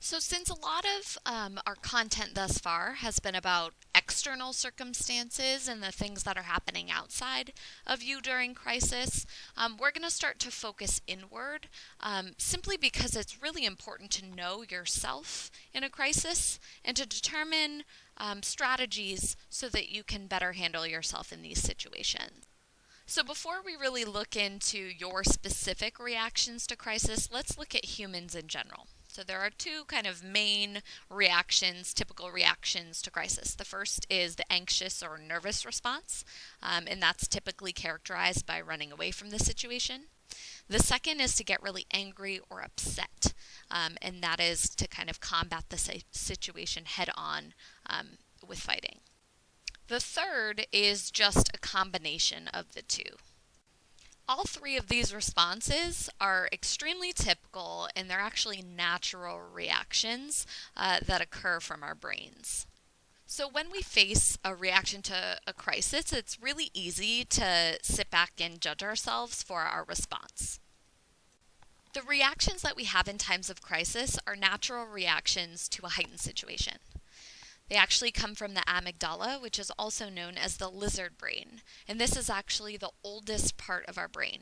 So, since a lot of our content thus far has been about external circumstances and the things that are happening outside of you during crisis, we're going to start to focus inward simply because it's really important to know yourself in a crisis and to determine strategies so that you can better handle yourself in these situations. So, before we really look into your specific reactions to crisis, let's look at humans in general. So, there are two kind of main reactions, typical reactions to crisis. The first is the anxious or nervous response, and that's typically characterized by running away from the situation. The second is to get really angry or upset, and that is to kind of combat the situation head on with fighting. The third is just a combination of the two. All three of these responses are extremely typical, and they're actually natural reactions that occur from our brains. So when we face a reaction to a crisis, it's really easy to sit back and judge ourselves for our response. The reactions that we have in times of crisis are natural reactions to a heightened situation. They actually come from the amygdala, which is also known as the lizard brain, and this is actually the oldest part of our brain.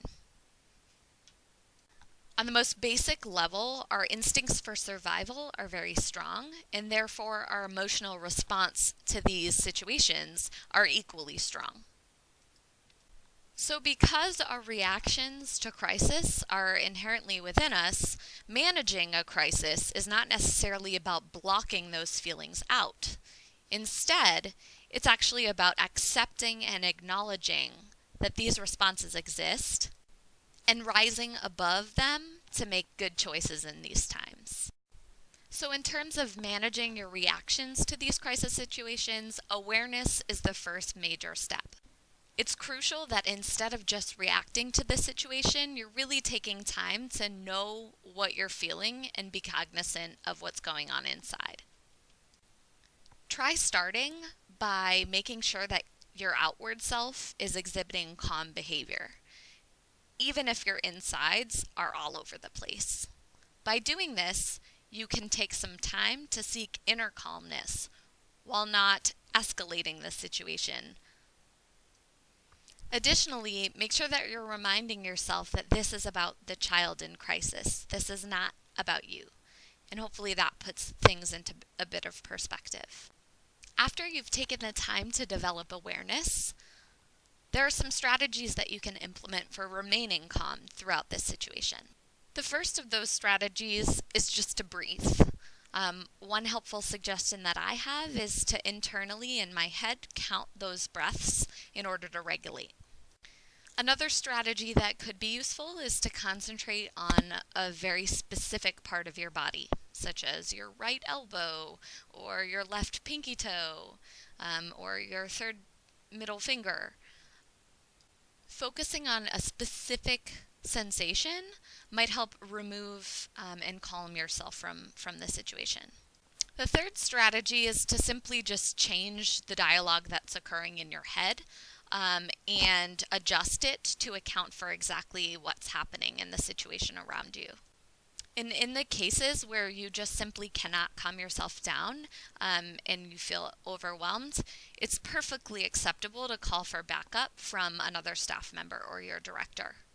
On the most basic level, our instincts for survival are very strong, and therefore our emotional response to these situations are equally strong. So because our reactions to crisis are inherently within us, managing a crisis is not necessarily about blocking those feelings out. Instead, it's actually about accepting and acknowledging that these responses exist and rising above them to make good choices in these times. So in terms of managing your reactions to these crisis situations, awareness is the first major step. It's crucial that instead of just reacting to the situation, you're really taking time to know what you're feeling and be cognizant of what's going on inside. Try starting by making sure that your outward self is exhibiting calm behavior, even if your insides are all over the place. By doing this, you can take some time to seek inner calmness while not escalating the situation. Additionally, make sure that you're reminding yourself that this is about the child in crisis. This is not about you. And hopefully that puts things into a bit of perspective. After you've taken the time to develop awareness, there are some strategies that you can implement for remaining calm throughout this situation. The first of those strategies is just to breathe. One helpful suggestion that I have is to internally in my head count those breaths in order to regulate. Another strategy that could be useful is to concentrate on a very specific part of your body, such as your right elbow or your left pinky toe or your third middle finger. Focusing on a specific sensation might help remove and calm yourself from the situation. The third strategy is to simply just change the dialogue that's occurring in your head and adjust it to account for exactly what's happening in the situation around you. In the cases where you just simply cannot calm yourself down and you feel overwhelmed, it's perfectly acceptable to call for backup from another staff member or your director.